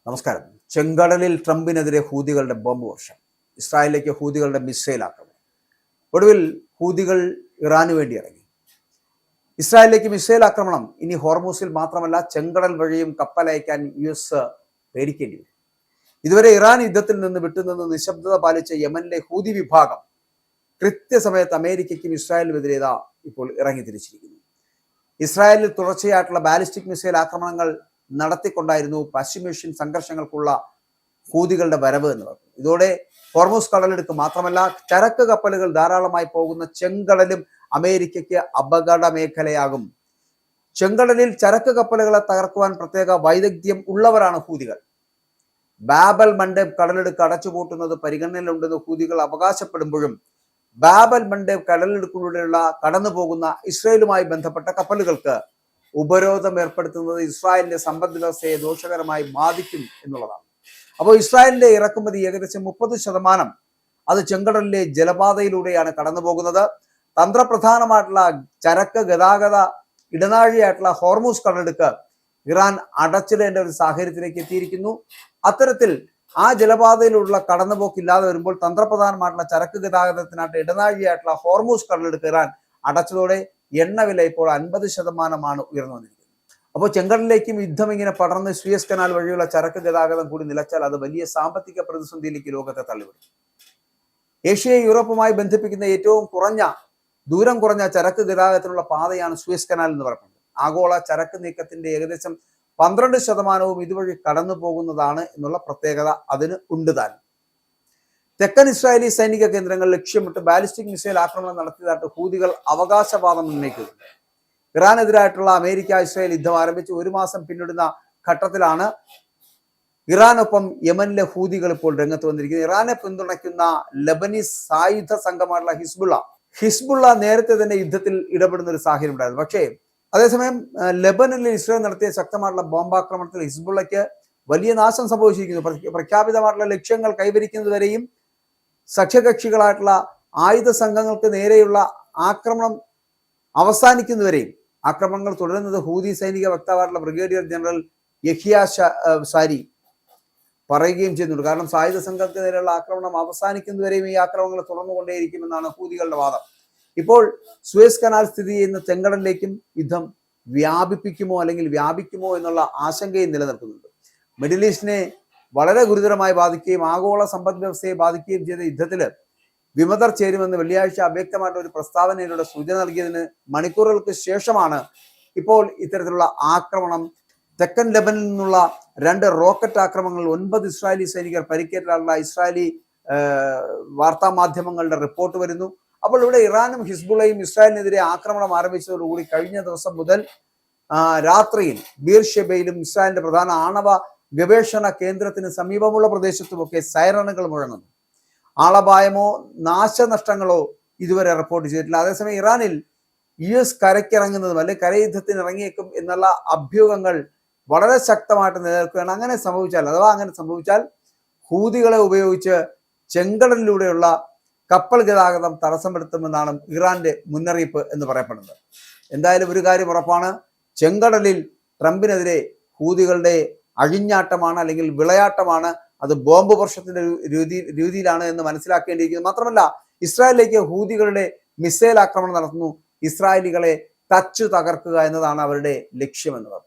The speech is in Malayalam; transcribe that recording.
നമസ്കാരം. ചെങ്കടലിൽ ട്രംപിനെതിരെ ഹൂതികളുടെ ബോംബ് വർഷം. ഇസ്രായേലിലേക്ക് ഹൂതികളുടെ മിസൈൽ ആക്രമണം. ഒടുവിൽ ഹൂതികൾ ഇറാന് വേണ്ടി ഇറങ്ങി. ഇസ്രായേലിലേക്ക് മിസൈൽ ആക്രമണം. ഇനി ഹോർമൂസിൽ മാത്രമല്ല, ചെങ്കടൽ വഴിയും കപ്പലയക്കാൻ US പേടിക്കേണ്ടി വരും. ഇതുവരെ ഇറാൻ യുദ്ധത്തിൽ നിന്ന് വിട്ടുനിന്ന് നിശബ്ദത പാലിച്ച യമനിലെ ഹൂതി വിഭാഗം കൃത്യസമയത്ത് അമേരിക്കയ്ക്കും ഇസ്രായേലിനുമെതിരെ ഇപ്പോൾ ഇറങ്ങി തിരിച്ചിരിക്കുന്നു. ഇസ്രായേലിൽ തുടർച്ചയായിട്ടുള്ള ബാലിസ്റ്റിക് മിസൈൽ ആക്രമണങ്ങൾ നടത്തിക്കൊണ്ടായിരുന്നു പശ്ചിമേഷ്യൻ സംഘർഷങ്ങൾക്കുള്ള ഹൂതികളുടെ വരവ് എന്ന് പറഞ്ഞു. ഇതോടെ ഹോർമൂസ് കടലെടുക്ക് മാത്രമല്ല, ചരക്ക് കപ്പലുകൾ ധാരാളമായി പോകുന്ന ചെങ്കടലും അമേരിക്കയ്ക്ക് അപകട മേഖലയാകും. ചെങ്കടലിൽ ചരക്ക് കപ്പലുകളെ തകർക്കുവാൻ പ്രത്യേക വൈദഗ്ധ്യം ഉള്ളവരാണ് ഹൂതികൾ. ബാബൽ മണ്ടേബ് കടലെടുക്ക് അടച്ചുപൂട്ടുന്നത് പരിഗണനയിലുണ്ടെന്ന് ഹൂതികൾ അവകാശപ്പെടുമ്പോഴും ബാബൽ മണ്ടേബ് കടലെടുക്കിലൂടെയുള്ള കടന്നു പോകുന്ന ഇസ്രായേലുമായി ബന്ധപ്പെട്ട കപ്പലുകൾക്ക് ഉപരോധം ഏർപ്പെടുത്തുന്നത് ഇസ്രായേലിന്റെ സമ്പദ് വ്യവസ്ഥയെ ദോഷകരമായി ബാധിക്കും എന്നുള്ളതാണ്. അപ്പോൾ ഇസ്രായേലിന്റെ ഇറക്കുമതി ഏകദേശം 30% അത് ചെങ്കടലിലെ ജലപാതയിലൂടെയാണ് കടന്നു പോകുന്നത്. തന്ത്രപ്രധാനമായിട്ടുള്ള ചരക്ക് ഗതാഗത ഇടനാഴിയായിട്ടുള്ള ഹോർമൂസ് കടലെടുക്ക് ഇറാൻ അടച്ചിടേണ്ട ഒരു സാഹചര്യത്തിലേക്ക് എത്തിയിരിക്കുന്നു. അത്തരത്തിൽ ആ ജലപാതയിലുള്ള കടന്നുപോക്കില്ലാതെ വരുമ്പോൾ തന്ത്രപ്രധാനമായിട്ടുള്ള ചരക്ക് ഗതാഗതത്തിനായിട്ട് ഇടനാഴിയായിട്ടുള്ള ഹോർമൂസ് കടലെടുക്ക് ഇറാൻ അടച്ചതോടെ എണ്ണവില ഇപ്പോൾ 50% ഉയർന്നു വന്നിരിക്കുന്നത്. അപ്പോൾ ചെങ്കടലിലേക്കും യുദ്ധം ഇങ്ങനെ പടർന്ന് സൂയസ് കനാൽ വഴിയുള്ള ചരക്ക് ഗതാഗതം കൂടി നിലച്ചാൽ അത് വലിയ സാമ്പത്തിക പ്രതിസന്ധിയിലേക്ക് ലോകത്തെ തള്ളിവിടും. ഏഷ്യയെ യൂറോപ്പുമായി ബന്ധിപ്പിക്കുന്ന ഏറ്റവും ദൂരം കുറഞ്ഞ ചരക്ക് ഗതാഗതത്തിനുള്ള പാതയാണ് സൂയസ് കനാൽ എന്ന് പറയുന്നത്. ആഗോള ചരക്ക് നീക്കത്തിന്റെ ഏകദേശം 12% ഇതുവഴി കടന്നു പോകുന്നതാണ് എന്നുള്ള പ്രത്യേകത അതിന് ഉണ്ട് താനും. തെക്കൻ ഇസ്രായേലി സൈനിക കേന്ദ്രങ്ങൾ ലക്ഷ്യമിട്ട് ബാലിസ്റ്റിക് മിസൈൽ ആക്രമണം നടത്തിയതായിട്ട് ഹൂതികൾ അവകാശവാദം ഉന്നയിക്കുന്നുണ്ട്. ഇറാനെതിരായിട്ടുള്ള അമേരിക്ക ഇസ്രായേൽ യുദ്ധം ആരംഭിച്ച് 1 മാസം പിന്നിടുന്ന ഘട്ടത്തിലാണ് ഇറാനൊപ്പം യമനിലെ ഹൂതികൾ ഇപ്പോൾ രംഗത്ത് വന്നിരിക്കുന്നത്. ഇറാനെ പിന്തുണയ്ക്കുന്ന ലബനീസ് സായുധ സംഘമായിട്ടുള്ള ഹിസ്ബുള്ള നേരത്തെ തന്നെ യുദ്ധത്തിൽ ഇടപെടുന്ന ഒരു സാഹചര്യം ഉണ്ടായിരുന്നു. പക്ഷേ അതേസമയം ലെബനനിൽ ഇസ്രായേൽ നടത്തിയ ശക്തമായിട്ടുള്ള ബോംബാക്രമണത്തിൽ ഹിസ്ബുള്ളയ്ക്ക് വലിയ നാശം സംഭവിച്ചിരിക്കുന്നു. പ്രഖ്യാപിതമായിട്ടുള്ള ലക്ഷ്യങ്ങൾ കൈവരിക്കുന്നതുവരെയും സഖ്യകക്ഷികളായിട്ടുള്ള ആയുധ സംഘങ്ങൾക്ക് നേരെയുള്ള ആക്രമണം അവസാനിക്കുന്നവരെയും ആക്രമണങ്ങൾ തുടരുന്നത് ഹൂതി സൈനിക വക്താവായിട്ടുള്ള ബ്രിഗേഡിയർ ജനറൽ യഹിയ സാരി പറയുകയും ചെയ്യുന്നുണ്ട്. കാരണം സായുധ സംഘങ്ങൾക്ക് നേരെയുള്ള ആക്രമണം അവസാനിക്കുന്നവരെയും ഈ ആക്രമണങ്ങൾ തുടർന്നുകൊണ്ടേയിരിക്കുമെന്നാണ് ഹൂതികളുടെ വാദം. ഇപ്പോൾ സൂയസ് കനാൽ സ്ഥിതി ചെയ്യുന്ന ചെങ്കടലിലേക്കും യുദ്ധം വ്യാപിക്കുമോ എന്നുള്ള ആശങ്കയും നിലനിൽക്കുന്നുണ്ട്. മിഡിൽ ഈസ്റ്റിനെ വളരെ ഗുരുതരമായി ബാധിക്കുകയും ആഗോള സമ്പദ് വ്യവസ്ഥയെ ബാധിക്കുകയും ചെയ്ത യുദ്ധത്തിൽ വിമതർ ചേരുമെന്ന് വെള്ളിയാഴ്ച അവ്യക്തമായിട്ട് ഒരു പ്രസ്താവനയിലൂടെ സൂചന നൽകിയതിന് മണിക്കൂറുകൾക്ക് ശേഷമാണ് ഇപ്പോൾ ഇത്തരത്തിലുള്ള ആക്രമണം. തെക്കൻ ലെബനിൽ നിന്നുള്ള 2 റോക്കറ്റ് ആക്രമണങ്ങളിൽ 9 ഇസ്രായേലി സൈനികർ പരിക്കേറ്റ ഇസ്രായേലി വാർത്താ മാധ്യമങ്ങളുടെ റിപ്പോർട്ട് വരുന്നു. അപ്പോൾ ഇവിടെ ഇറാനും ഹിസ്ബുള്ളയും ഇസ്രായേലിനെതിരെ ആക്രമണം ആരംഭിച്ചതോടുകൂടി കഴിഞ്ഞ ദിവസം മുതൽ രാത്രിയിൽ ബീർഷെബയിലും ഇസ്രായേലിന്റെ പ്രധാന ആണവ ഗവേഷണ കേന്ദ്രത്തിന് സമീപമുള്ള പ്രദേശത്തുമൊക്കെ സൈറണുകൾ മുഴങ്ങുന്നു. ആളപായമോ നാശനഷ്ടങ്ങളോ ഇതുവരെ റിപ്പോർട്ട് ചെയ്തിട്ടില്ല. അതേസമയം ഇറാനിൽ US കരയ്ക്കിറങ്ങുന്നതും അല്ലെങ്കിൽ കരയുദ്ധത്തിന് ഇറങ്ങിയേക്കും എന്നുള്ള അഭ്യൂഹങ്ങൾ വളരെ ശക്തമായിട്ട് നിലനിൽക്കുകയാണ്. അങ്ങനെ സംഭവിച്ചാൽ ഹൂതികളെ ഉപയോഗിച്ച് ചെങ്കടലിലൂടെയുള്ള കപ്പൽ ഗതാഗതം തടസ്സപ്പെടുത്തുമെന്നാണ് ഇറാന്റെ മുന്നറിയിപ്പ് എന്ന് പറയപ്പെടുന്നത്. എന്തായാലും ഒരു കാര്യം ഉറപ്പാണ്, ചെങ്കടലിൽ ട്രംപിനെതിരെ ഹൂതികളുടെ അഴിഞ്ഞാട്ടമാണ്, അല്ലെങ്കിൽ വിളയാട്ടമാണ്. അത് ബോംബ് വർഷത്തിന്റെ രീതിയിലാണ് എന്ന് മനസ്സിലാക്കേണ്ടിയിരിക്കുന്നു. മാത്രമല്ല, ഇസ്രായേലിലേക്ക് ഹൂതികളുടെ മിസൈൽ ആക്രമണം നടത്തുന്നു. ഇസ്രായേലികളെ തച്ചു തകർക്കുക എന്നതാണ് അവരുടെ ലക്ഷ്യമെന്ന് പറഞ്ഞു.